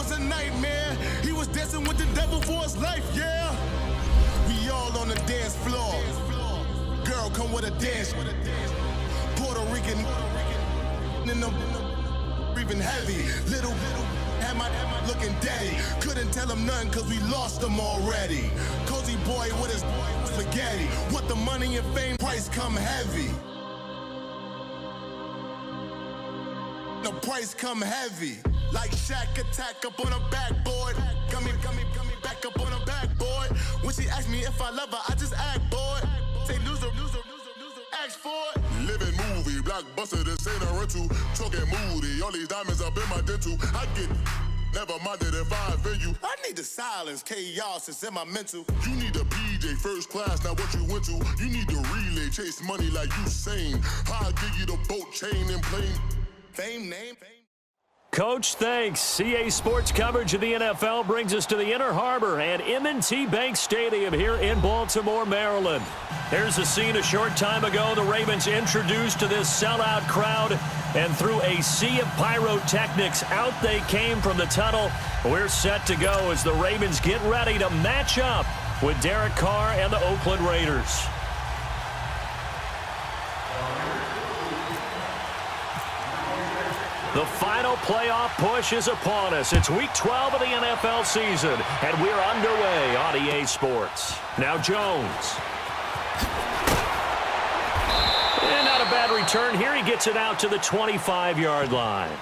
was a nightmare. He was dancing with the devil for his life, yeah. We all on the dance floor. Girl, come with a dance. Puerto Rican in the breathing heavy. Little had my looking daddy. Couldn't tell him nothing cause we lost him already. Cozy boy with his spaghetti. What the money and fame price come heavy. The price come heavy. Like Shaq attack up on a backboard. Gummy, back up on a backboard. When she asked me if I love her, I just act bored. Say loser, ask for it. Living movie, blockbuster, this ain't a rental. Talking moody, all these diamonds up in my dental. I get never minded if I offend you. I need the silence, chaos is in my mental. You need a PJ first class, not what you went to. You need the relay, chase money like you sane. I'll give you the boat, chain, and plane. Fame, name. Coach, thanks. CA Sports coverage of the NFL brings us to the Inner Harbor and M&T Bank Stadium here in Baltimore, Maryland. Here's a scene a short time ago. The Ravens introduced to this sellout crowd, and through a sea of pyrotechnics, out they came from the tunnel. We're set to go as the Ravens get ready to match up with Derek Carr and the Oakland Raiders. The final playoff push is upon us. It's week 12 of the NFL season, and we're underway on EA Sports. Now Jones. And not a bad return here. He gets it out to the 25-yard line.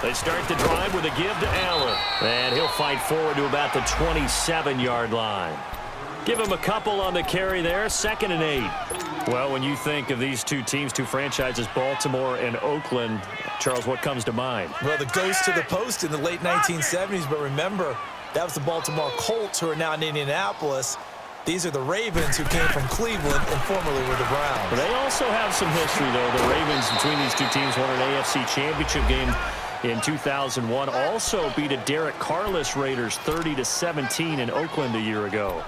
They start the drive with a give to Allen. And he'll fight forward to about the 27-yard line. Give him a couple on the carry there, 2nd and 8. Well, when you think of these two teams, two franchises, Baltimore and Oakland, Charles, what comes to mind? Well, the ghost to the post in the late 1970s, but remember, that was the Baltimore Colts who are now in Indianapolis. These are the Ravens who came from Cleveland and formerly were the Browns. They also have some history, though. The Ravens, between these two teams, won an AFC championship game in 2001. Also beat a Derek Carless Raiders 30-17 in Oakland a year ago.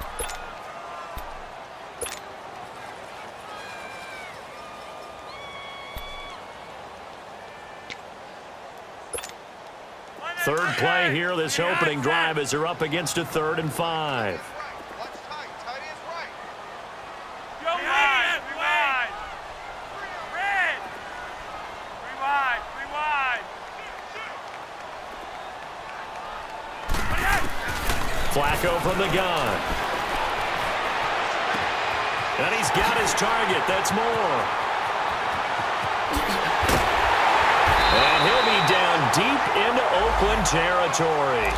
Third play here, this opening drive, as they're up against a 3rd and 5. Flacco from the gun. And he's got his target. That's Moore. And he'll be down deep into Oakland territory.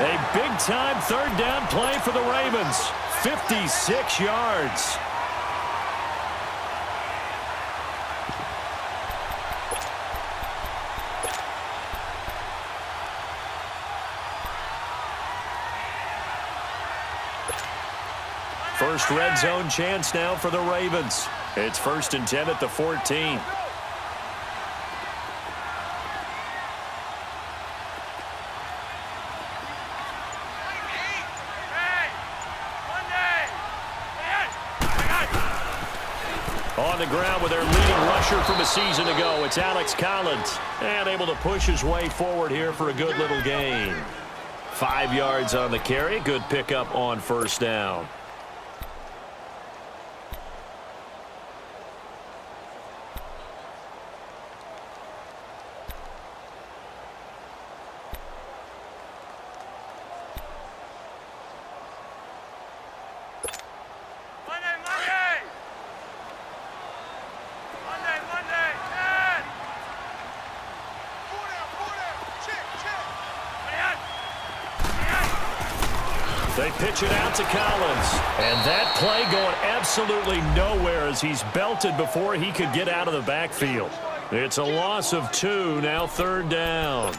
A big-time 3rd down play for the Ravens. 56 yards. First red zone chance now for the Ravens. It's 1st and 10 at the 14. On the ground with their leading rusher from a season ago, it's Alex Collins. And able to push his way forward here for a good little gain. 5 yards on the carry. Good pickup on 1st down. They pitch it out to Collins. And that play going absolutely nowhere as he's belted before he could get out of the backfield. It's a loss of 2, now 3rd down.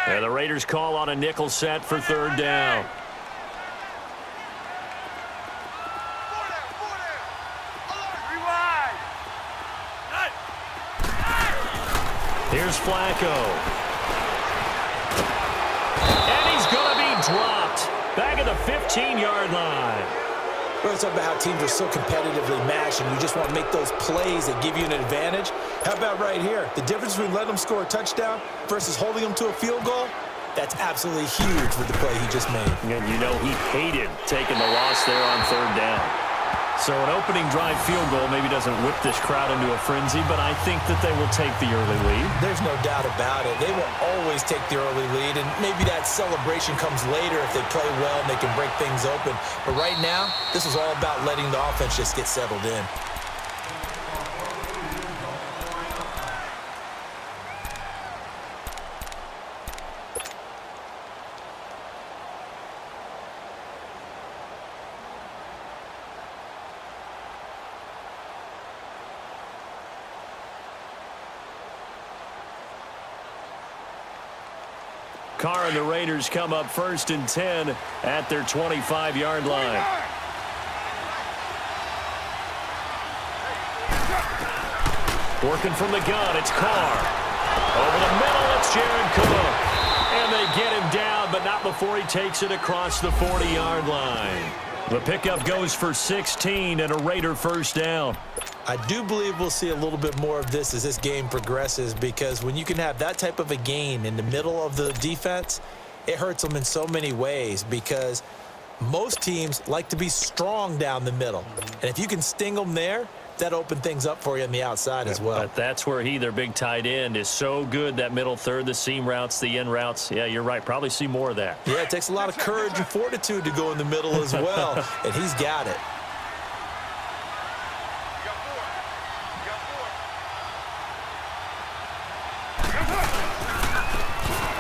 And the Raiders call on a nickel set for 3rd down. Here's Flacco. And he's going to be dropped. Back at the 15-yard line. We're talking about how teams are so competitively matched, and you just want to make those plays that give you an advantage. How about right here? The difference between letting them score a touchdown versus holding them to a field goal, that's absolutely huge with the play he just made. And you know he hated taking the loss there on 3rd down. So an opening drive field goal maybe doesn't whip this crowd into a frenzy, but I think that they will take the early lead. There's no doubt about it. They will always take the early lead, and maybe that celebration comes later if they play well and they can break things open. But right now, this is all about letting the offense just get settled in. Carr and the Raiders come up 1st and 10 at their 25-yard line. Working from the gun, it's Carr. Over the middle, it's Jared Cook. And they get him down, but not before he takes it across the 40-yard line. The pickup goes for 16 and a Raider 1st down. I do believe we'll see a little bit more of this as this game progresses, because when you can have that type of a gain in the middle of the defense, it hurts them in so many ways, because most teams like to be strong down the middle. And if you can sting them there, that opens things up for you on the outside as well. But that's where their big tight end, is so good, that middle third, the seam routes, the in routes. Yeah, you're right. Probably see more of that. Yeah, it takes a lot of courage and fortitude to go in the middle as well, and he's got it.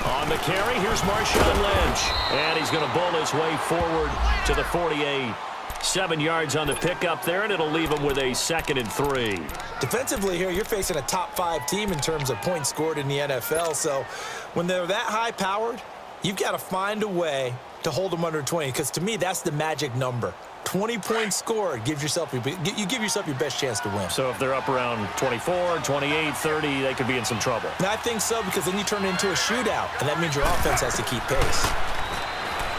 On the carry, here's Marshawn Lynch. And he's going to bowl his way forward to the 48. 7 yards on the pickup there, and it'll leave him with a 2nd and 3. Defensively here, you're facing a top-5 team in terms of points scored in the NFL. So when they're that high-powered, you've got to find a way to hold them under 20, because to me, that's the magic number. 20 points scored, you give yourself your best chance to win. So if they're up around 24, 28, 30, they could be in some trouble. And I think so, because then you turn it into a shootout, and that means your offense has to keep pace.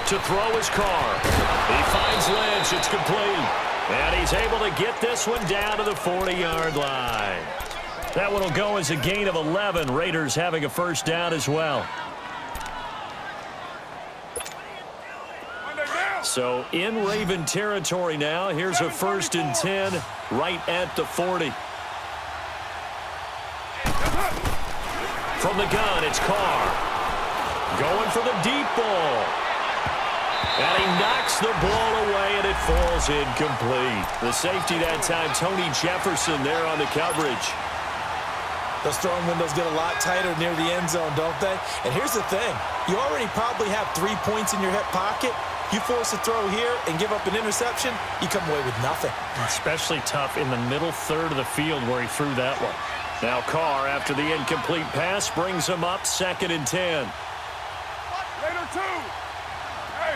To throw his Carr. He finds Lynch. It's complete. And he's able to get this one down to the 40-yard line. That one will go as a gain of 11. Raiders having a 1st down as well. So in Raven territory now. Here's a 1st and 10 right at the 40. From the gun, it's Carr. Going for the deep ball. And he knocks the ball away, and it falls incomplete. The safety that time, Tony Jefferson, there on the coverage. Those throwing windows get a lot tighter near the end zone, don't they? And here's the thing. You already probably have 3 points in your hip pocket. You force a throw here and give up an interception, you come away with nothing. Especially tough in the middle third of the field where he threw that one. Now Carr, after the incomplete pass, brings him up 2nd and 10. Raider 2. Hey.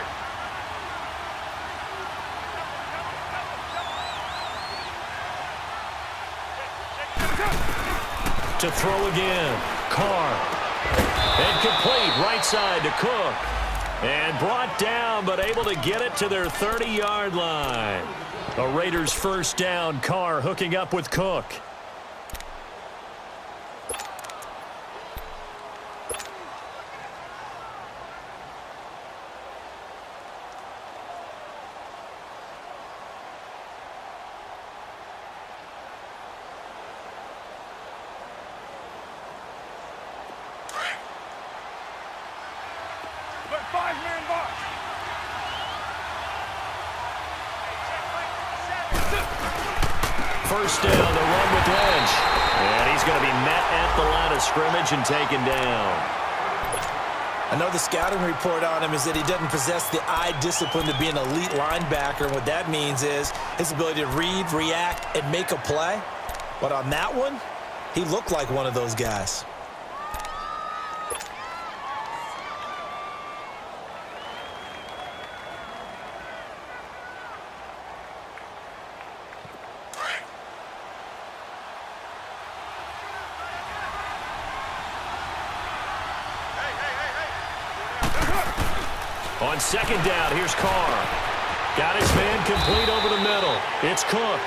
To throw again. Carr. And complete right side to Cook. And brought down, but able to get it to their 30-yard line. A Raiders 1st down. Carr hooking up with Cook. First down, the run with Lynch. And he's going to be met at the line of scrimmage and taken down. I know the scouting report on him is that he doesn't possess the eye discipline to be an elite linebacker. And what that means is his ability to read, react, and make a play. But on that one, he looked like one of those guys. On second down, here's Carr. Got his man complete over the middle. It's Cook.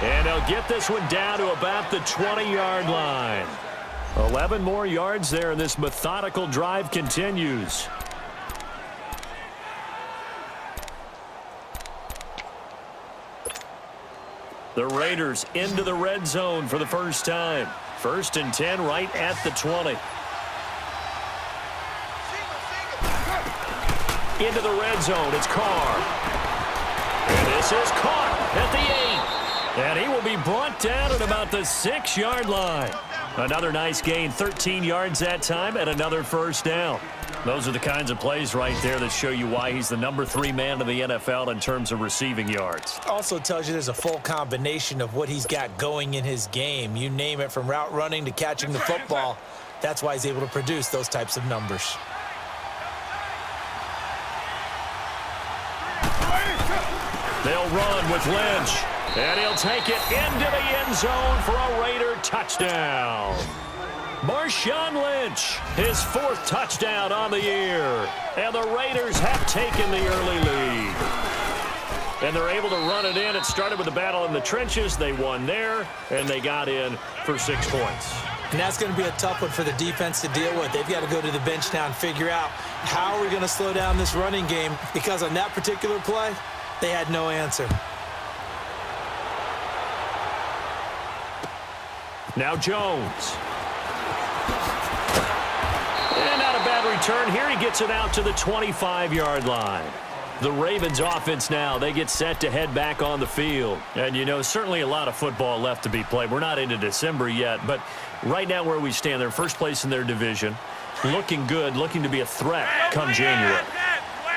And he'll get this one down to about the 20-yard line. 11 more yards there, and this methodical drive continues. The Raiders into the red zone for the first time. 1st and 10 right at the 20. Into the red zone, it's Carr. And this is caught at the 8. And he will be brought down at about the 6-yard line. Another nice gain, 13 yards that time, and another first down. Those are the kinds of plays right there that show you why he's the number 3 man in the NFL in terms of receiving yards. Also tells you there's a full combination of what he's got going in his game. You name it, from route running to catching the football. That's why he's able to produce those types of numbers. They'll run with Lynch, and he'll take it into the end zone for a Raider touchdown. Marshawn Lynch, his 4th touchdown on the year, and the Raiders have taken the early lead. And they're able to run it in. It started with a battle in the trenches. They won there, and they got in for 6 points. And that's going to be a tough one for the defense to deal with. They've got to go to the bench now and figure out how are we going to slow down this running game, because on that particular play, they had no answer. Now Jones. And not a bad return here. He gets it out to the 25-yard line. The Ravens offense now, they get set to head back on the field. And, you know, certainly a lot of football left to be played. We're not into December yet, but right now where we stand, they're first place in their division. Looking good, looking to be a threat come January.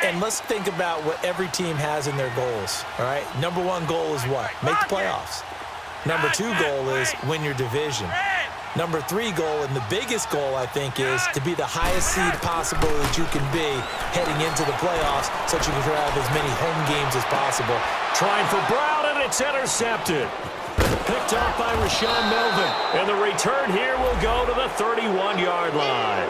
And let's think about what every team has in their goals, all right? Number 1 goal is what? Make the playoffs. Number 2 goal is win your division. Number 3 goal, and the biggest goal, I think, is to be the highest seed possible that you can be heading into the playoffs so that you can have as many home games as possible. Trying for Brown, and it's intercepted. Picked off by Rashawn Melvin. And the return here will go to the 31-yard line.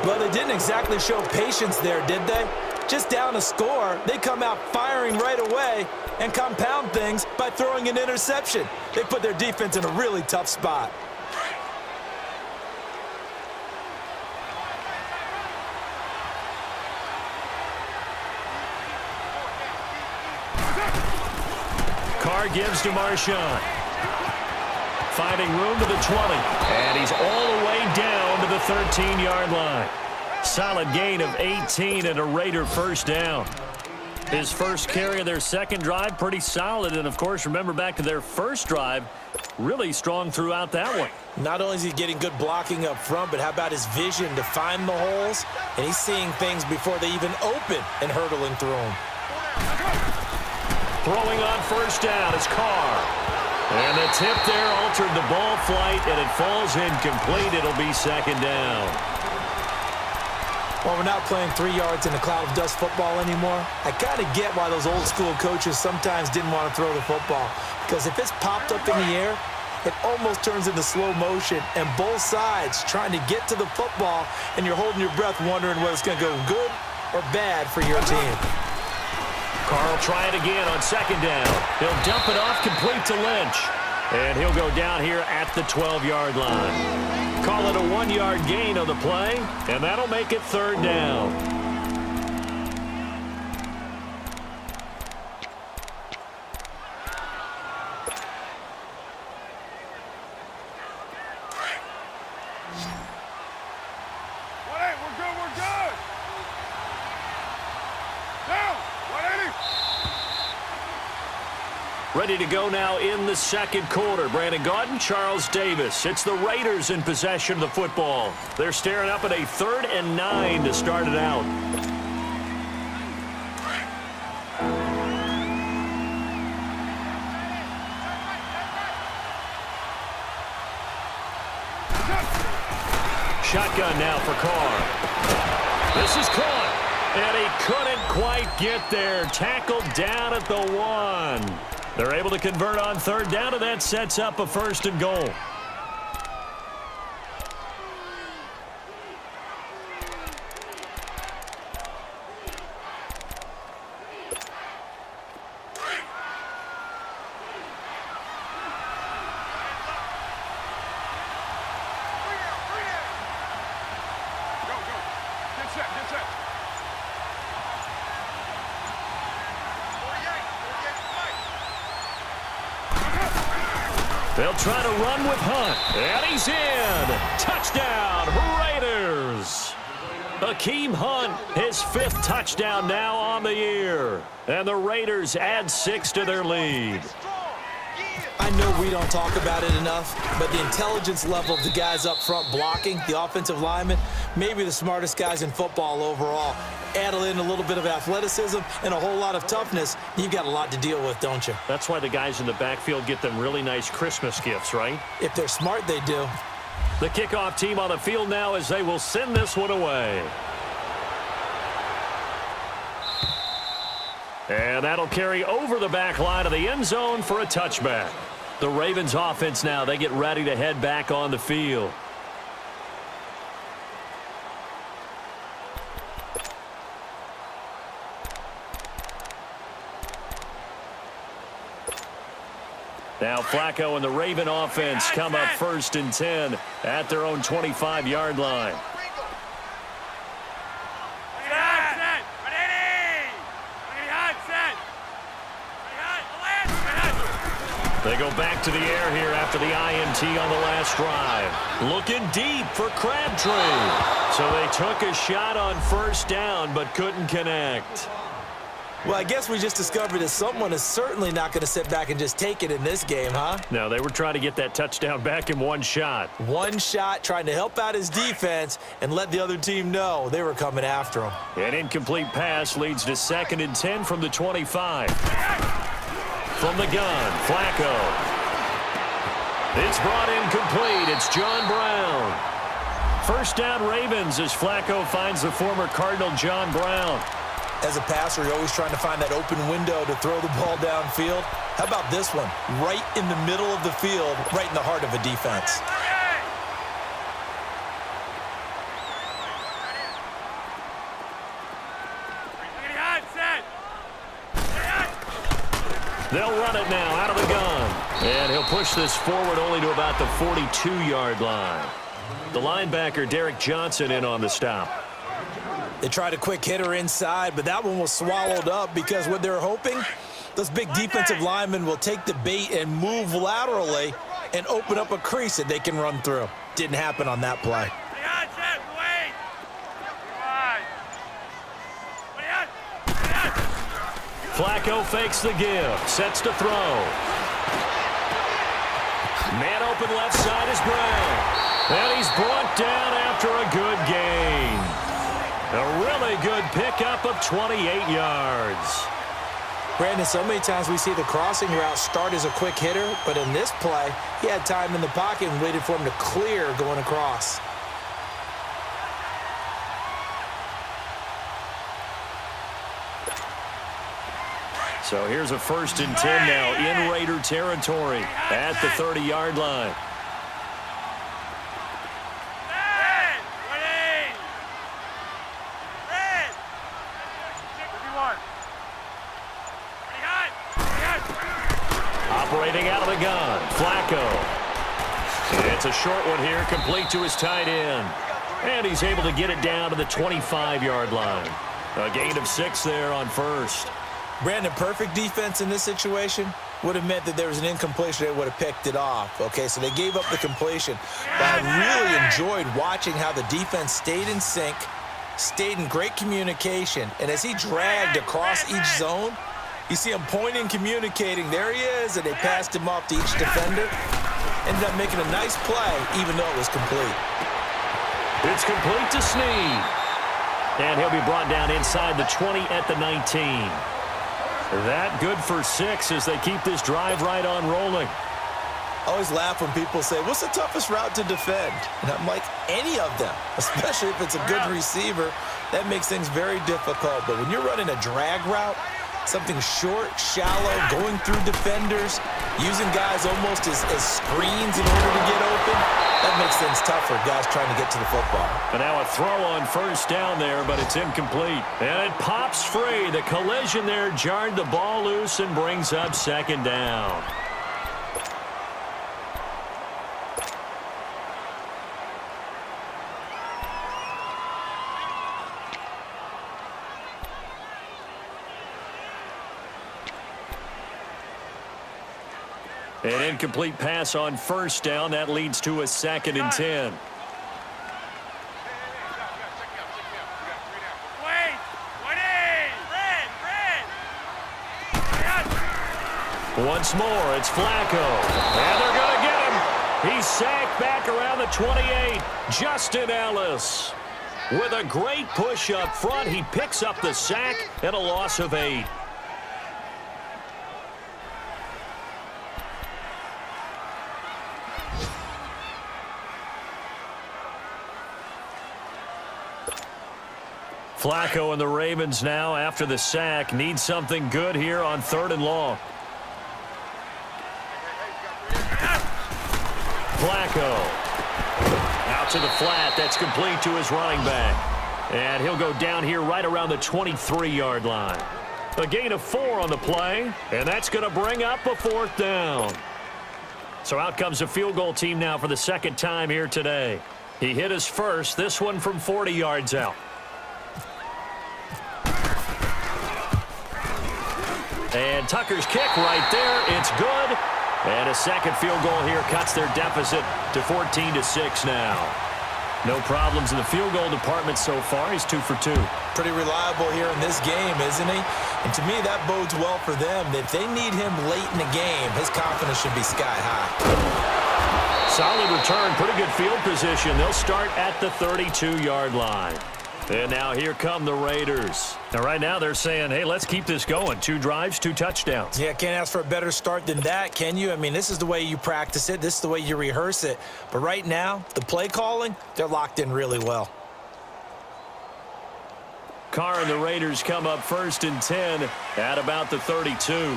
Well, they didn't exactly show patience there, did they? Just down a score, they come out firing right away and compound things by throwing an interception. They put their defense in a really tough spot. Carr gives to Marshawn. Finding room to the 20. And he's all the way down to the 13-yard line. Solid gain of 18 and a Raider first down. His first carry of their second drive, pretty solid. And, of course, remember back to their first drive, really strong throughout that one. Not only is he getting good blocking up front, but how about his vision to find the holes? And he's seeing things before they even open and hurdling through them. Throwing on first down is Carr. And the tip there altered the ball flight, and it falls incomplete. It'll be second down. Well, we're not playing 3 yards in a cloud of dust football anymore. I kind of get why those old school coaches sometimes didn't want to throw the football. Because if it's popped up in the air, it almost turns into slow motion. And both sides trying to get to the football, and you're holding your breath wondering whether it's going to go good or bad for your team. Carr will try it again on second down. He'll dump it off complete to Lynch. And he'll go down here at the 12-yard line. Call it a 1-yard gain on the play, and that'll make it third down. Ready to go now in the second quarter. Brandon Gaudin, Charles Davis. It's the Raiders in possession of the football. They're staring up at a 3rd and 9 to start it out. Shotgun now for Carr. This is caught. And he couldn't quite get there. Tackled down at the 1. They're able to convert on 3rd down, and that sets up a 1st and goal. They'll try to run with Hunt, and he's in. Touchdown, Raiders. Akeem Hunt, his 5th touchdown now on the year. And the Raiders add 6 to their lead. I know we don't talk about it enough, but the intelligence level of the guys up front blocking, the offensive linemen, maybe the smartest guys in football overall. Add in a little bit of athleticism and a whole lot of toughness, you've got a lot to deal with, don't you? That's why the guys in the backfield get them really nice Christmas gifts, right? If they're smart, they do. The kickoff team on the field now as they will send this one away. And that'll carry over the back line of the end zone for a touchback. The Ravens offense now, they get ready to head back on the field. Now Flacco and the Raven offense come up 1st and 10 at their own 25-yard line. They go back to the air here after the INT on the last drive. Looking deep for Crabtree. So they took a shot on 1st down but couldn't connect. Well, I guess we just discovered that someone is certainly not going to sit back and just take it in this game, huh? No, they were trying to get that touchdown back in one shot. One shot, trying to help out his defense and let the other team know they were coming after him. An incomplete pass leads to 2nd and 10 from the 25. From the gun, Flacco. It's brought in complete. It's John Brown. 1st down Ravens as Flacco finds the former Cardinal John Brown. As a passer, you're always trying to find that open window to throw the ball downfield. How about this one? Right in the middle of the field, right in the heart of a defense. They'll run it now out of the gun. And he'll push this forward only to about the 42-yard line. The linebacker, Derek Johnson, in on the stop. They tried a quick hitter inside, but that one was swallowed up because what they're hoping, those big defensive linemen will take the bait and move laterally and open up a crease that they can run through. Didn't happen on that play. Flacco fakes the give, sets to throw. Man open left side is Brown. And he's brought down after a good gain. A really good pickup of 28 yards. Brandon, so many times we see the crossing route start as a quick hitter, but in this play, he had time in the pocket and waited for him to clear going across. So here's a 1st and 10 now in Raider territory at the 30-yard line. Operating out of the gun, Flacco. It's a short one here, complete to his tight end. And he's able to get it down to the 25-yard line. A gain of 6 there on 1st. Brandon, perfect defense in this situation would have meant that there was an incompletion. They would have picked it off. Okay, so they gave up the completion. But I really enjoyed watching how the defense stayed in sync, stayed in great communication, and as he dragged across each zone, You see him pointing, communicating. There he is, and they passed him off to each defender. Ended up making a nice play, even though it was complete. It's complete to Snead. And he'll be brought down inside the 20 at the 19. That good for 6 as they keep this drive right on rolling. I always laugh when people say, what's the toughest route to defend? And I'm like, any of them, especially if it's a good receiver. That makes things very difficult. But when you're running a drag route, something short, shallow, going through defenders, using guys almost as screens in order to get open, that makes things tough for guys trying to get to the football. But now a throw on first down there, but it's incomplete. And it pops free. The collision there jarred the ball loose and brings up second down. An incomplete pass on first down. That leads to a 2nd and 10. Once more, it's Flacco. And they're going to get him. He's sacked back around the 28. Justin Ellis with a great push up front. He picks up the sack and a loss of 8. Flacco and the Ravens now, after the sack, need something good here on 3rd and long. Flacco out to the flat. That's complete to his running back. And he'll go down here right around the 23-yard line. A gain of 4 on the play, and that's going to bring up a 4th down. So out comes a field goal team now for the 2nd time here today. He hit his first, this one from 40 yards out. And Tucker's kick right there. It's good. And a second field goal here cuts their deficit to 14-6 now. No problems in the field goal department so far. He's 2 for 2. Pretty reliable here in this game, isn't he? And to me, that bodes well for them. If they need him late in the game, his confidence should be sky high. Solid return. Pretty good field position. They'll start at the 32-yard line. And now here come the Raiders. Now right now they're saying, hey, let's keep this going. 2 drives, 2 touchdowns. Yeah, can't ask for a better start than that, can you? I mean, this is the way you practice it. This is the way you rehearse it. But right now, the play calling, they're locked in really well. Carr and the Raiders come up 1st and 10 at about the 32.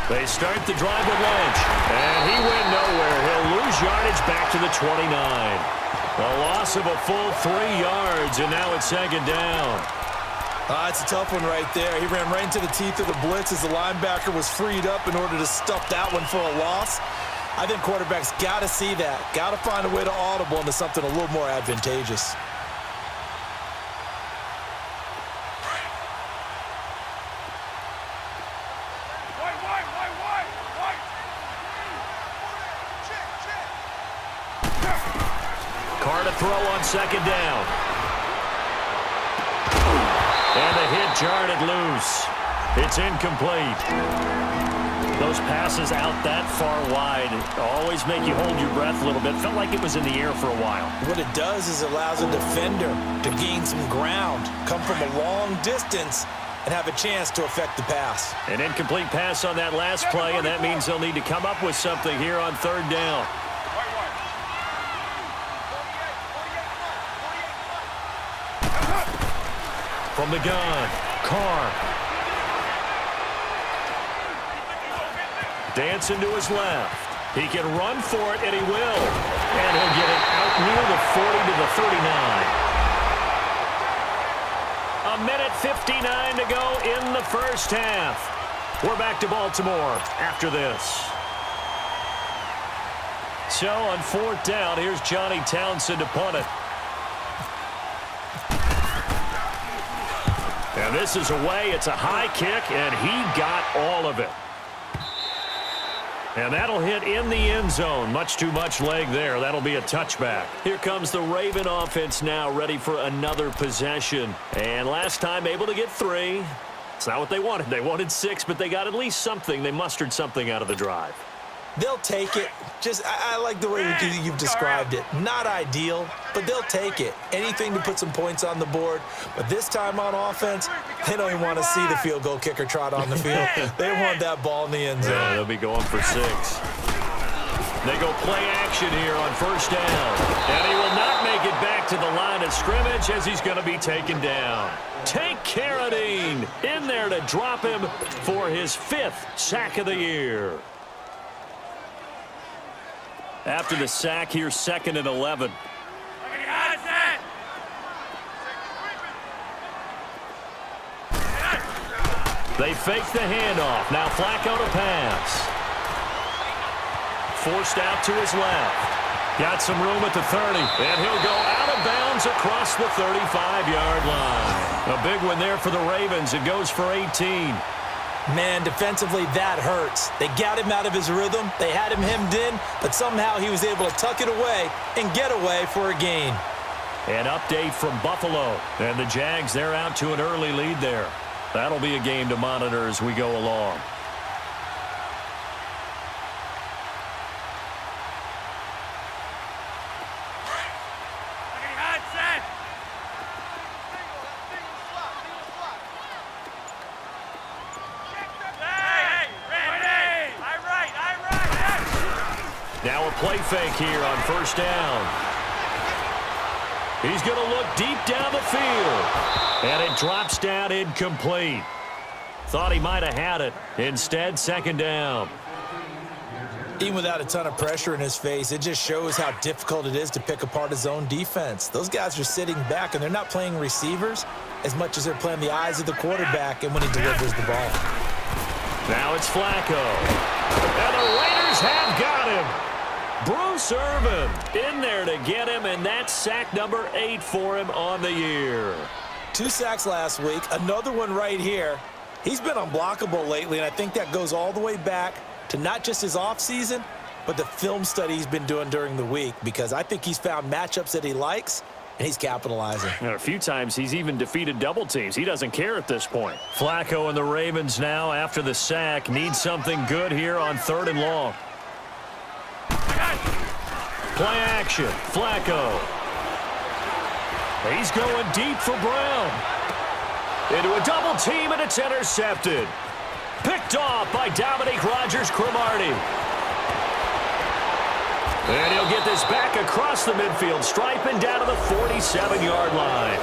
They start the drive with Lynch, and he went nowhere. He'll lose yardage back to the 29. A loss of a full 3 yards, and now it's 2nd down. It's a tough one right there. He ran right into the teeth of the blitz as the linebacker was freed up in order to stuff that one for a loss. I think quarterbacks got to see that. Got to find a way to audible into something a little more advantageous. Carr to throw on 2nd down. And the hit jarred it loose. It's incomplete. Those passes out that far wide always make you hold your breath a little bit. Felt like it was in the air for a while. What it does is it allows a defender to gain some ground, come from a long distance, and have a chance to affect the pass. An incomplete pass on that last play, and that means they'll need to come up with something here on 3rd down. From the gun, Carr. Dancing to his left. He can run for it, and he will. And he'll get it out near the 40 to the 39. A minute 59 to go in the first half. We're back to Baltimore after this. So on 4th down, here's Johnny Townsend to punt it. And this is away. It's a high kick, and he got all of it. And that'll hit in the end zone. Much too much leg there. That'll be a touchback. Here comes the Raven offense now, ready for another possession. And last time able to get 3. It's not what they wanted. They wanted 6, but they got at least something. They mustered something out of the drive. They'll take it. I like the way you've described it. Not ideal, but they'll take it. Anything to put some points on the board. But this time on offense, they don't even want to see the field goal kicker trot on the field. They want that ball in the end zone. Yeah, they'll be going for 6. They go play action here on first down. And he will not make it back to the line of scrimmage as he's going to be taken down. Tank Carradine in there to drop him for his 5th sack of the year. After the sack here, 2nd and 11. They fake the handoff. Now Flacco to pass. Forced out to his left. Got some room at the 30. And he'll go out of bounds across the 35-yard line. A big one there for the Ravens. It goes for 18. Man, defensively, that hurts. They got him out of his rhythm. They had him hemmed in, but somehow he was able to tuck it away and get away for a gain. An update from Buffalo. And the Jags, they're out to an early lead there. That'll be a game to monitor as we go along. Now a play fake here on first down. He's going to look deep down the field. And it drops down incomplete. Thought he might have had it. Instead, 2nd down. Even without a ton of pressure in his face, it just shows how difficult it is to pick apart his own defense. Those guys are sitting back, and they're not playing receivers as much as they're playing the eyes of the quarterback and when he delivers the ball. Now it's Flacco. And the Raiders have got him. Bruce Irvin in there to get him, and that's sack number 8 for him on the year. 2 sacks last week, another one right here. He's been unblockable lately, and I think that goes all the way back to not just his offseason, but the film study he's been doing during the week, because I think he's found matchups that he likes, and he's capitalizing. And a few times he's even defeated double teams. He doesn't care at this point. Flacco and the Ravens now, after the sack, need something good here on 3rd and long. Play action. Flacco. He's going deep for Brown. Into a double team, and it's intercepted. Picked off by Dominique Rodgers-Cromartie. And he'll get this back across the midfield stripe and down to the 47-yard line.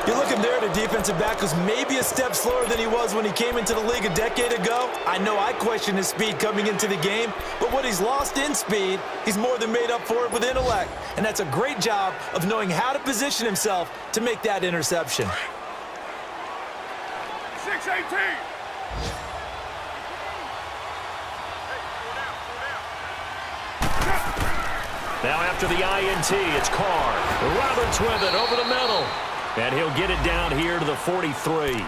You're looking there at a defensive back who's maybe a step slower than he was when he came into the league a decade ago. I know I questioned his speed coming into the game, but what he's lost in speed, he's more than made up for it with intellect. And that's a great job of knowing how to position himself to make that interception. 6-18. Now after the INT, it's Carr. Roberts with it over the middle. And he'll get it down here to the 43.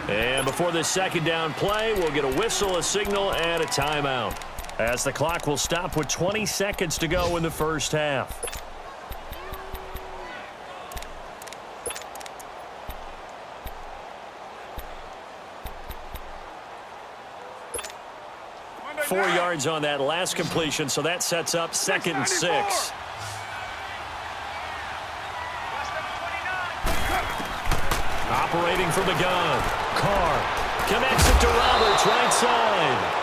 And before this 2nd down play, we'll get a whistle, a signal, and a timeout, as the clock will stop with 20 seconds to go in the first half. Monday 4 night. yards on that last completion, so that sets up 2nd and 6. Operating from the gun. Carr connects it to Roberts, right side.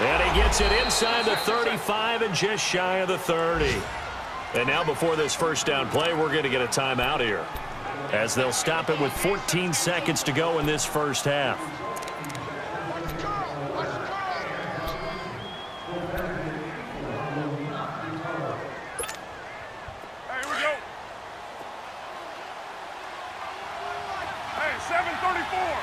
And he gets it inside the 35 and just shy of the 30. And now before this first down play, we're going to get a timeout here, as they'll stop it with 14 seconds to go in this first half. Hey, here we go. Hey, 7:34.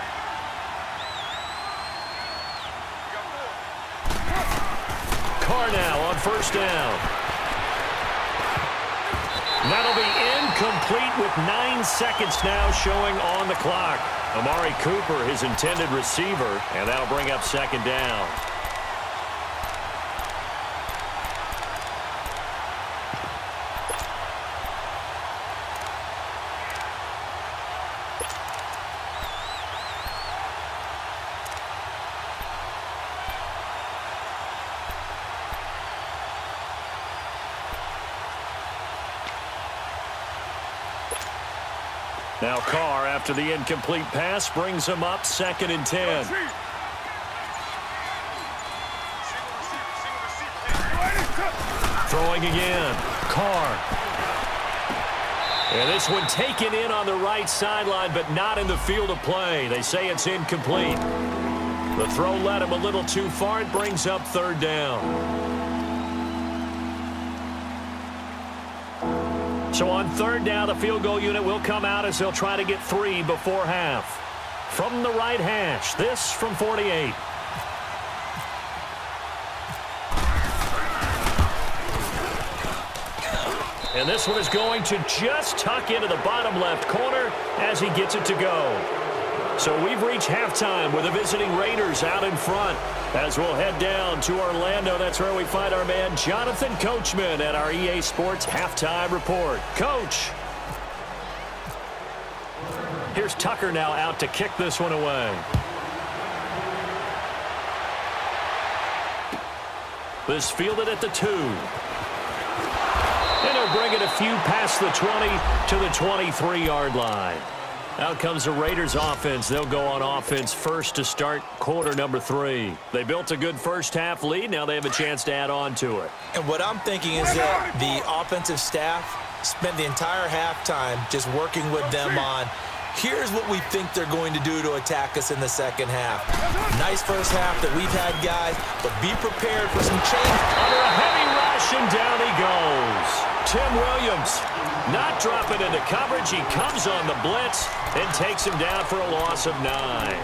Carr now on first down. That'll be incomplete with 9 seconds now showing on the clock. Amari Cooper, his intended receiver, and that'll bring up 2nd down. Now Carr, after the incomplete pass, brings him up 2nd and 10. Throwing again. Carr. And this one taken in on the right sideline, but not in the field of play. They say it's incomplete. The throw led him a little too far. It brings up 3rd down. So on 3rd down, the field goal unit will come out as they'll try to get 3 before half. From the right hash, this from 48. And this one is going to just tuck into the bottom left corner as he gets it to go. So we've reached halftime with the visiting Raiders out in front. As we'll head down to Orlando, that's where we find our man Jonathan Coachman at our EA Sports Halftime Report. Coach. Here's Tucker now out to kick this one away. This fielded at the 2. And he'll bring it a few past the 20 to the 23-yard line. Out comes the Raiders offense. They'll go on offense first to start quarter number 3. They built a good first half lead. Now they have a chance to add on to it. And what I'm thinking is that the offensive staff spent the entire halftime just working with them on, here's what we think they're going to do to attack us in the second half. Nice first half that we've had, guys, but be prepared for some change. Under a heavy rush, and down he goes. Tim Williams not dropping into coverage. He comes on the blitz and takes him down for a loss of 9.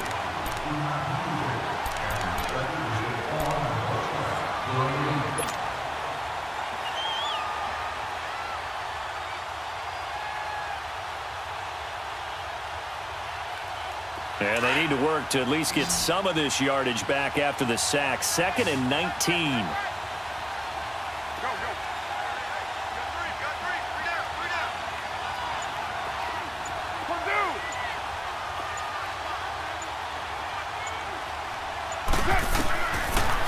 And they need to work to at least get some of this yardage back after the sack. 2nd and 19.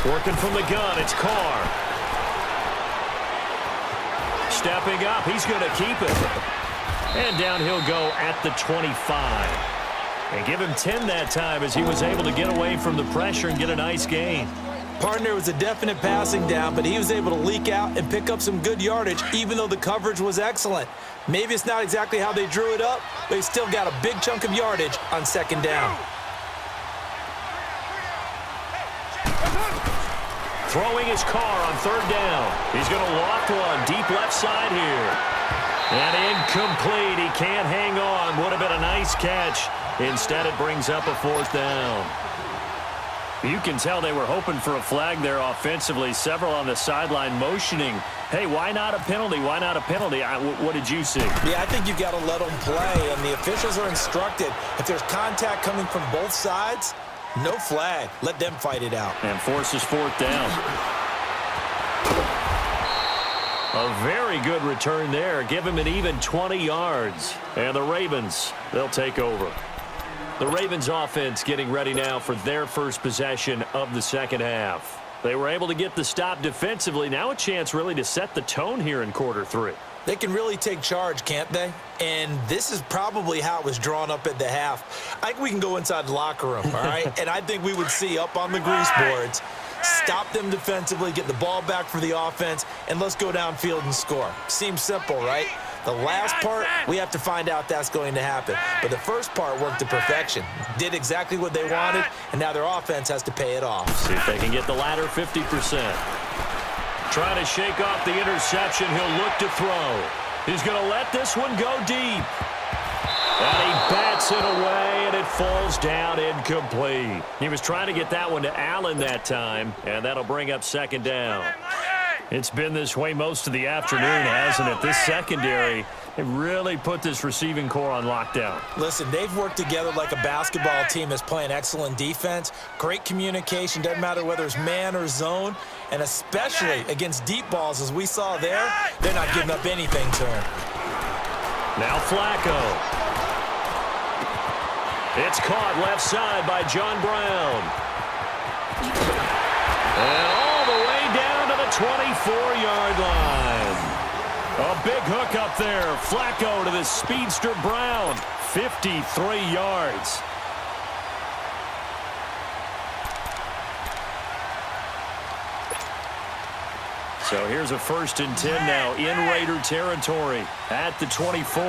Working from the gun, it's Carr. Stepping up, he's going to keep it. And down he'll go at the 25. And give him 10 that time as he was able to get away from the pressure and get a nice gain. Partner was a definite passing down, but he was able to leak out and pick up some good yardage, even though the coverage was excellent. Maybe it's not exactly how they drew it up, but he still got a big chunk of yardage on 2nd down. Throwing his Carr on 3rd down. He's going to loft one deep left side here. And incomplete. He can't hang on. Would have been a nice catch. Instead, it brings up a 4th down. You can tell they were hoping for a flag there offensively. Several on the sideline motioning. Hey, why not a penalty? Why not a penalty? What did you see? Yeah, I think you've got to let them play, and the officials are instructed. If there's contact coming from both sides, no flag. Let them fight it out. And forces 4th down. A very good return there. Give him an even 20 yards. And the Ravens, they'll take over. The Ravens offense getting ready now for their first possession of the second half. They were able to get the stop defensively. Now a chance really to set the tone here in quarter 3. They can really take charge, can't they? And this is probably how it was drawn up at the half. I think we can go inside the locker room, all right? And I think we would see up on the grease boards, stop them defensively, get the ball back for the offense, and let's go downfield and score. Seems simple, right? The last part, we have to find out that's going to happen. But the first part worked to perfection. Did exactly what they wanted, and now their offense has to pay it off. See if they can get the latter 50%. Trying to shake off the interception. He'll look to throw. He's going to let this one go deep. And he bats it away, and it falls down incomplete. He was trying to get that one to Allen that time, and that'll bring up 2nd down. It's been this way most of the afternoon, hasn't it? This secondary, they really put this receiving core on lockdown. Listen, they've worked together like a basketball team that's playing excellent defense. Great communication, doesn't matter whether it's man or zone. And especially against deep balls, as we saw there, they're not giving up anything to him. Now Flacco. It's caught left side by John Brown. And all the way down to the 24-yard line. A big hook up there. Flacco to the speedster Brown. 53 yards. So here's a 1st and 10 now in Raider territory at the 24.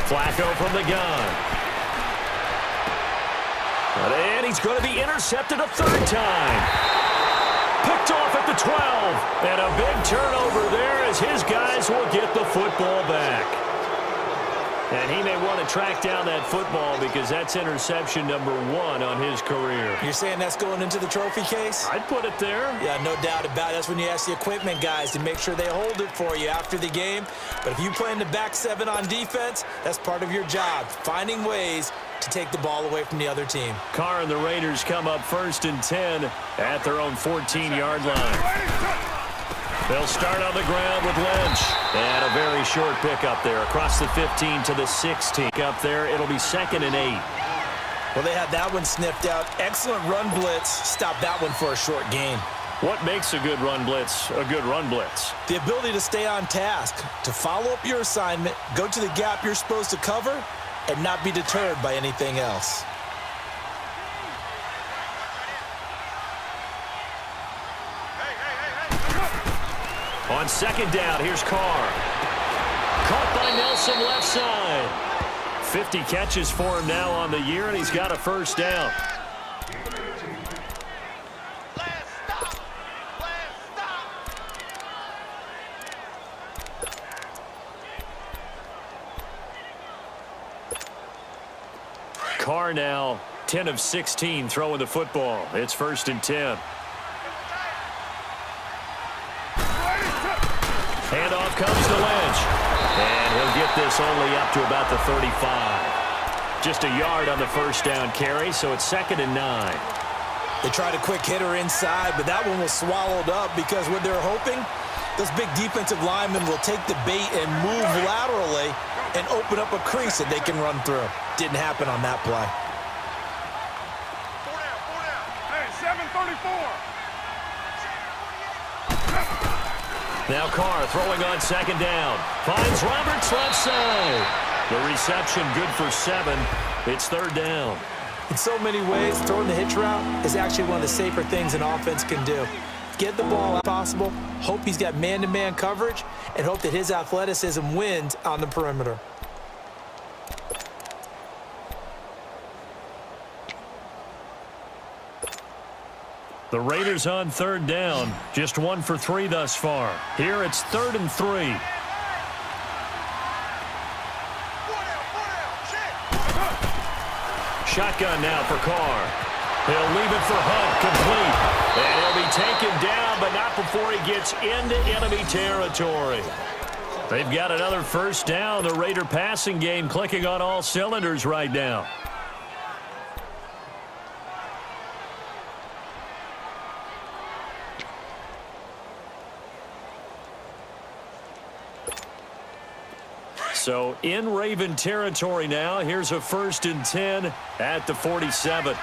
Flacco from the gun. And he's going to be intercepted a 3rd time. Picked off at the 12. And a big turnover there as his guys will get the football back. And he may want to track down that football because that's interception number 1 on his career. You're saying that's going into the trophy case? I'd put it there. Yeah, no doubt about it. That's when you ask the equipment guys to make sure they hold it for you after the game. But if you play in the back 7 on defense, that's part of your job, finding ways to take the ball away from the other team. Carr and the Raiders come up 1st and 10 at their own 14-yard line. They'll start on the ground with Lynch. And a very short pickup there across the 15 to the 16. Up there, it'll be 2nd and 8. Well, they had that one sniffed out. Excellent run blitz. Stop that one for a short gain. What makes a good run blitz a good run blitz? The ability to stay on task, to follow up your assignment, go to the gap you're supposed to cover, and not be deterred by anything else. On 2nd down, here's Carr. Caught by Nelson left side. 50 catches for him now on the year, and he's got a 1st down. Carr now 10 of 16 throwing the football. It's 1st and 10. Handoff comes to Lynch. And he'll get this only up to about the 35. Just a yard on the 1st down carry, so it's 2nd and 9. They tried a quick hitter inside, but that one was swallowed up because what they're hoping, those big defensive linemen will take the bait and move laterally and open up a crease that they can run through. Didn't happen on that play. Hey, 7:34. Now Carr throwing on 2nd down. Finds Roberts left side. The reception good for 7. It's 3rd down. In so many ways, throwing the hitch route is actually one of the safer things an offense can do. Get the ball out possible, hope he's got man-to-man coverage, and hope that his athleticism wins on the perimeter. The Raiders on 3rd down. Just 1 for 3 thus far. Here it's 3rd and 3. Shotgun now for Carr. He'll leave it for Hunt, complete. And he'll be taken down, but not before he gets into enemy territory. They've got another 1st down. The Raider passing game clicking on all cylinders right now. So in Raven territory now. Here's a 1st and 10 at the 47.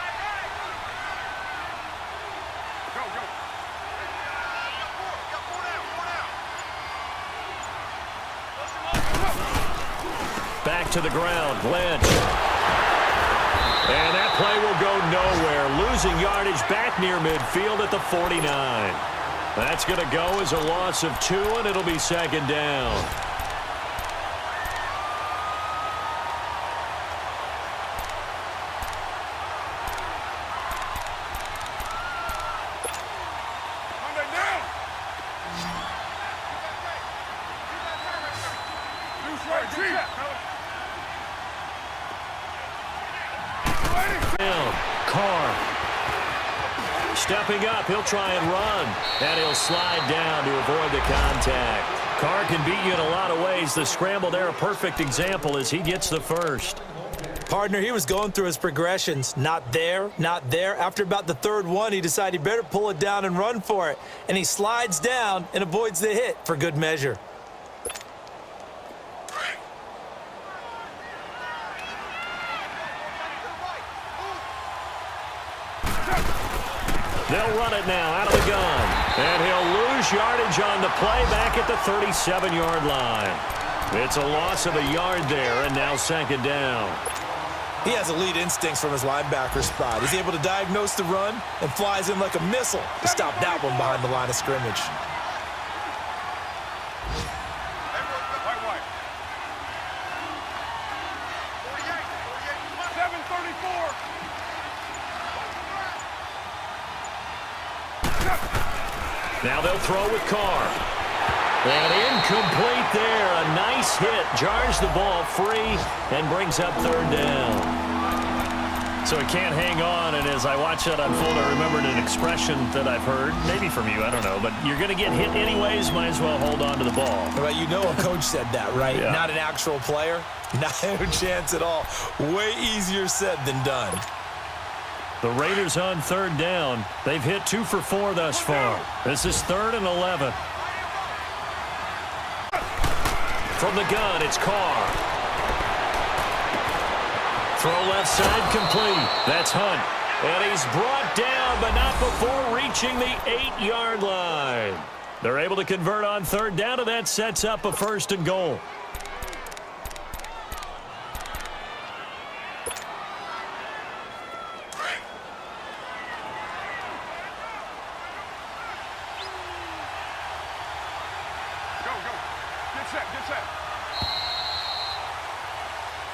Back to the ground, Lynch. And that play will go nowhere. Losing yardage back near midfield at the 49. That's going to go as a loss of 2, and it'll be 2nd down. Carr stepping up. He'll try and run, and he'll slide down to avoid the contact. Carr can beat you in a lot of ways. The scramble there, a perfect example as he gets the 1st. Partner, he was going through his progressions. Not there, not there. After about the 3rd one, he decided he better pull it down and run for it. And he slides down and avoids the hit for good measure. it now out of the gun. And he'll lose yardage on the play back at the 37-yard line. It's a loss of a yard there, and now second down. He has elite instincts from his linebacker spot. He's able to diagnose the run and flies in like a missile to stop that one behind the line of scrimmage. Now they'll throw with Carr. And incomplete there. A nice hit. Jars the ball free and brings up third down. So he can't hang on, and as I watch that unfold, I remembered an expression that I've heard, maybe from you, I don't know, but you're going to get hit anyways, might as well hold on to the ball. Well, you know a coach said that, right? Yeah. Not an actual player. Not a chance at all. Way easier said than done. The Raiders on third down. They've hit 2 for 4 thus far. This is 3rd and 11. From the gun, it's Carr. Throw left side complete. That's Hunt. And he's brought down, but not before reaching the 8-yard line. They're able to convert on third down, and that sets up a 1st and goal.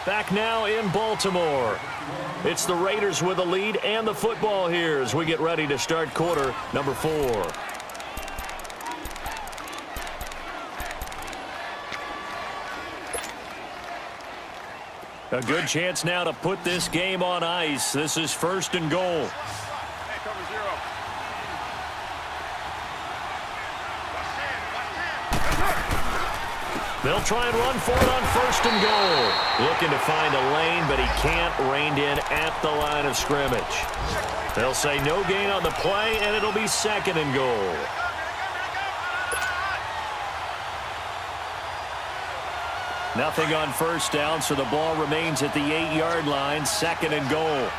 Back now in Baltimore. It's the Raiders with the lead and the football here as we get ready to start quarter number 4. A good chance now to put this game on ice. This is 1st and goal. They'll try and run for it on 1st and goal. Looking to find a lane, but he can't. Reined in at the line of scrimmage. They'll say no gain on the play, and it'll be 2nd and goal. Nothing on 1st down, so the ball remains at the 8-yard line. 2nd and goal.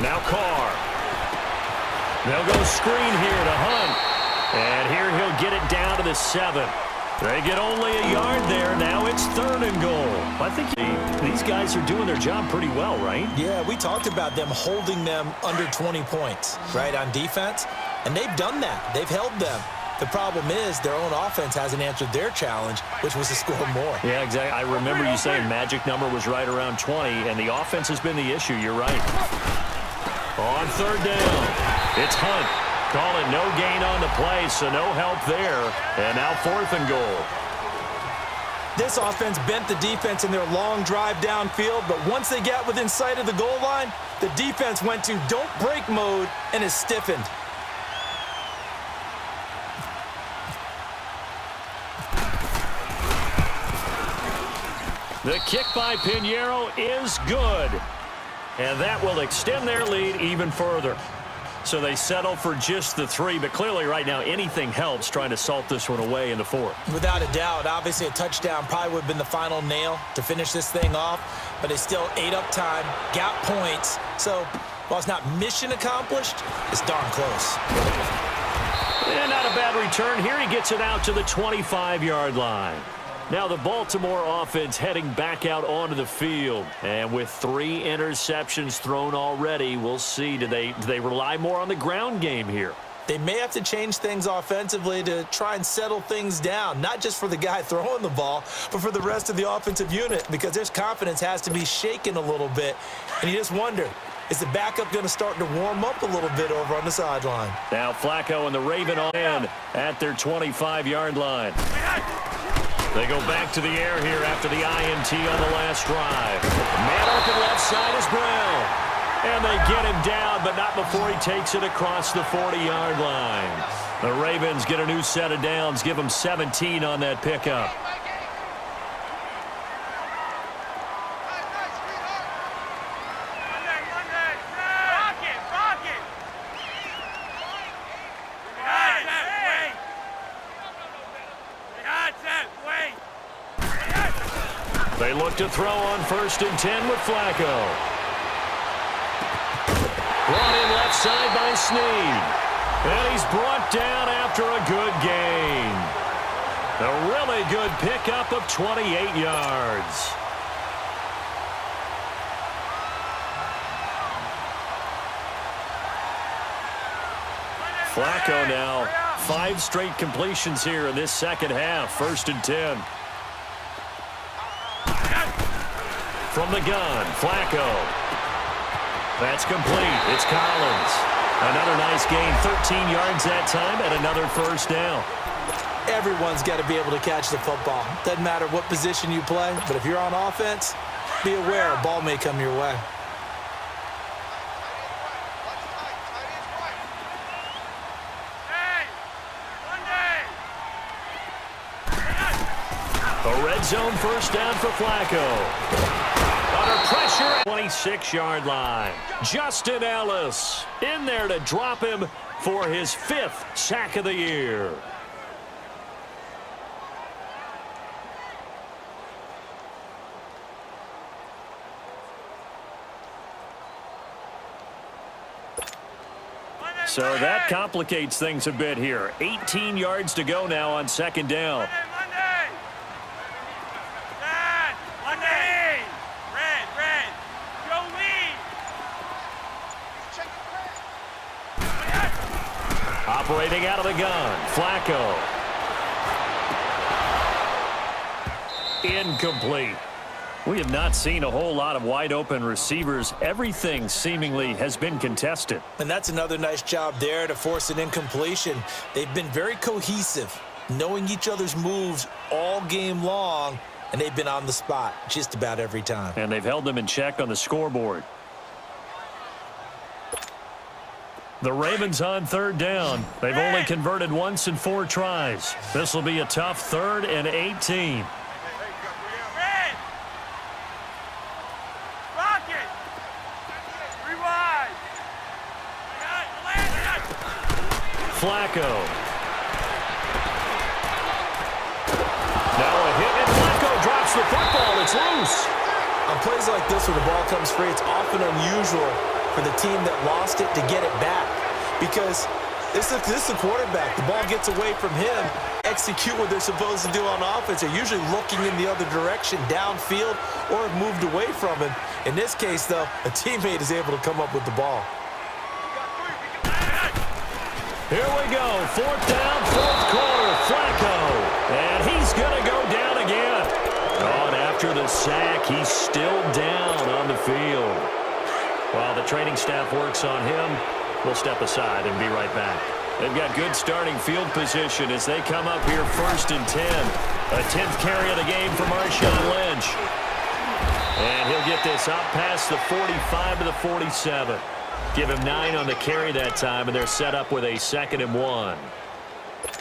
Now Carr. They'll go screen here to Hunt. And here he'll get it down to the 7. They get only a yard there. Now it's 3rd and goal. I think these guys are doing their job pretty well, right? Yeah, we talked about them holding them under 20 points, right, on defense. And they've done that. They've held them. The problem is their own offense hasn't answered their challenge, which was to score more. Yeah, exactly. I remember you saying magic number was right around 20, and the offense has been the issue. You're right. On 3rd down, it's Hunt. Call it no gain on the play, so no help there. And now 4th and goal. This offense bent the defense in their long drive downfield, but once they got within sight of the goal line, the defense went to don't break mode and is stiffened. The kick by Pinheiro is good. And that will extend their lead even further. So they settle for just the 3, but clearly right now anything helps trying to salt this one away in the 4th. Without a doubt, obviously a touchdown probably would have been the final nail to finish this thing off, but they still ate up time, got points. So while it's not mission accomplished, it's darn close. And not a bad return here. He gets it out to the 25-yard line. Now the Baltimore offense heading back out onto the field. And with 3 interceptions thrown already, we'll see. Do they rely more on the ground game here? They may have to change things offensively to try and settle things down, not just for the guy throwing the ball, but for the rest of the offensive unit, because their confidence has to be shaken a little bit. And you just wonder, is the backup going to start to warm up a little bit over on the sideline? Now Flacco and the Raven on in at their 25-yard line. They go back to the air here after the INT on the last drive. Man open left side is Brown. And they get him down, but not before he takes it across the 40-yard line. The Ravens get a new set of downs, give them 17 on that pickup. They look to throw on 1st and 10 with Flacco. Brought in left side by Snead. And he's brought down after a good gain. A really good pickup of 28 yards. Flacco now, 5 straight completions here in this second half. 1st and 10. From the gun, Flacco. That's complete. It's Collins. Another nice gain, 13 yards that time, and another 1st down. Everyone's got to be able to catch the football. Doesn't matter what position you play, but if you're on offense, be aware a ball may come your way. A red zone 1st down for Flacco. Under pressure, 26-yard line. Justin Ellis in there to drop him for his 5th sack of the year. So that complicates things a bit here. 18 yards to go now on 2nd down. Operating out of the gun, Flacco. Incomplete. We have not seen a whole lot of wide-open receivers. Everything seemingly has been contested. And that's another nice job there to force an incompletion. They've been very cohesive, knowing each other's moves all game long, and they've been on the spot just about every time. And they've held them in check on the scoreboard. The Ravens on 3rd down. They've only converted once in 4 tries. This will be a tough 3rd and 18. Flacco. Now a hit, and Flacco drops the football. It's loose. On plays like this where the ball comes free, it's often unusual for the team that lost it to get it back, because this is the quarterback. The ball gets away from him, execute what they're supposed to do on offense. They're usually looking in the other direction, downfield, or have moved away from him. In this case, though, a teammate is able to come up with the ball. Here we go, 4th down, 4th quarter, Flacco, and he's going to go down again. On after the sack, he's still down on the field. While the training staff works on him, we'll step aside and be right back. They've got good starting field position as they come up here 1st and 10. A 10th carry of the game for Marshawn Lynch. And he'll get this up past the 45 to the 47. Give him 9 on the carry that time, and they're set up with a 2nd and 1.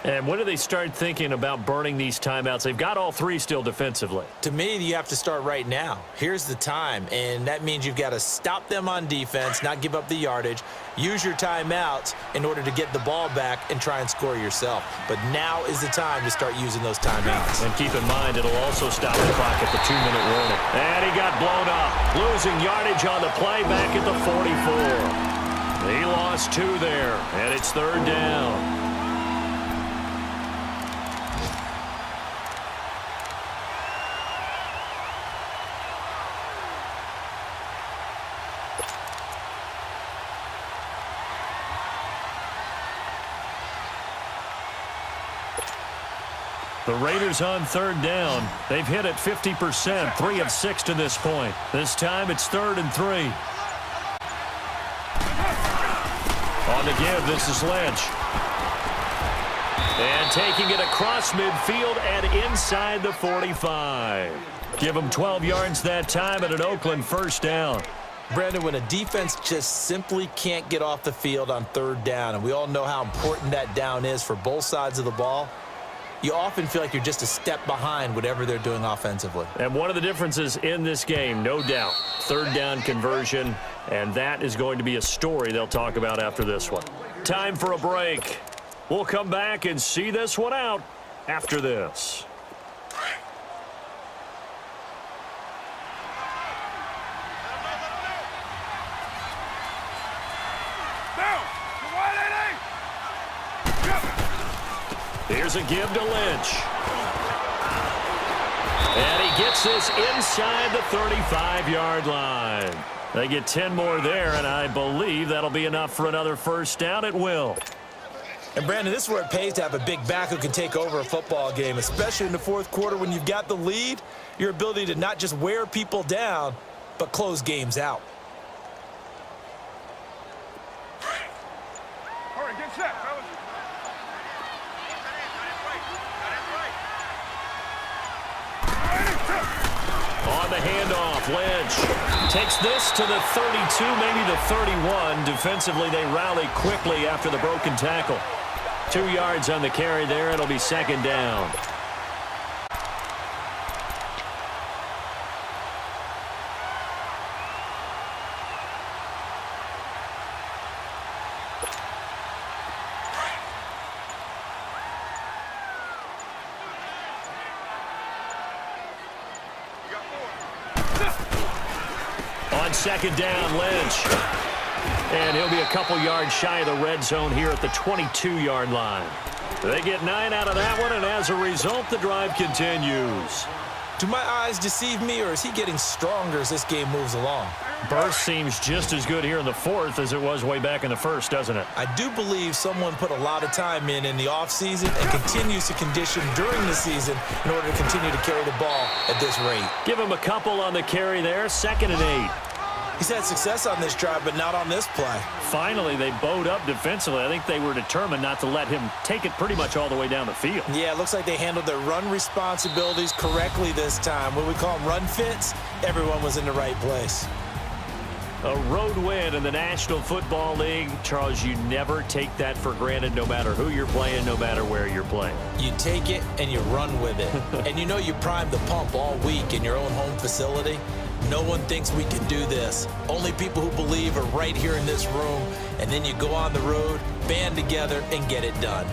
And when do they start thinking about burning these timeouts? They've got all 3 still defensively. To me, you have to start right now. Here's the time, and that means you've got to stop them on defense, not give up the yardage, use your timeouts in order to get the ball back and try and score yourself. But now is the time to start using those timeouts. And keep in mind, it'll also stop the clock at the 2-minute warning. And he got blown up, losing yardage on the play back at the 44. He lost 2 there, and it's 3rd down. The Raiders on 3rd down. They've hit it 50%, 3 of 6 to this point. This time it's 3rd and 3. On the give, this is Lynch. And taking it across midfield and inside the 45. Give them 12 yards that time at an Oakland 1st down. Brandon, when a defense just simply can't get off the field on 3rd down, and we all know how important that down is for both sides of the ball, you often feel like you're just a step behind whatever they're doing offensively. And one of the differences in this game, no doubt, 3rd down conversion, and that is going to be a story they'll talk about after this one. Time for a break. We'll come back and see this one out after this. Here's a give to Lynch. And he gets this inside the 35-yard line. They get 10 more there, and I believe that'll be enough for another first down. It will. And, Brandon, this is where it pays to have a big back who can take over a football game, especially in the fourth quarter when you've got the lead, your ability to not just wear people down, but close games out. All right, get set, fellas. On the handoff, Lynch takes this to the 32, maybe the 31. Defensively, they rally quickly after the broken tackle. 2 yards on the carry there. It'll be second down. On second down, Lynch. And he'll be a couple yards shy of the red zone here at the 22-yard line. They get 9 out of that one, and as a result, the drive continues. Do my eyes deceive me, or is he getting stronger as this game moves along? Burst seems just as good here in the fourth as it was way back in the first, doesn't it? I do believe someone put a lot of time in the offseason and continues to condition during the season in order to continue to carry the ball at this rate. Give him a couple on the carry there, 2nd and 8. He's had success on this drive, but not on this play. Finally, they bowed up defensively. I think they were determined not to let him take it pretty much all the way down the field. Yeah, it looks like they handled their run responsibilities correctly this time. When we call them run fits, everyone was in the right place. A road win in the National Football League. Charles, you never take that for granted, no matter who you're playing, no matter where you're playing. You take it and you run with it. And you know you primed the pump all week in your own home facility. No one thinks we can do this. Only people who believe are right here in this room. And then you go on the road, band together, and get it done.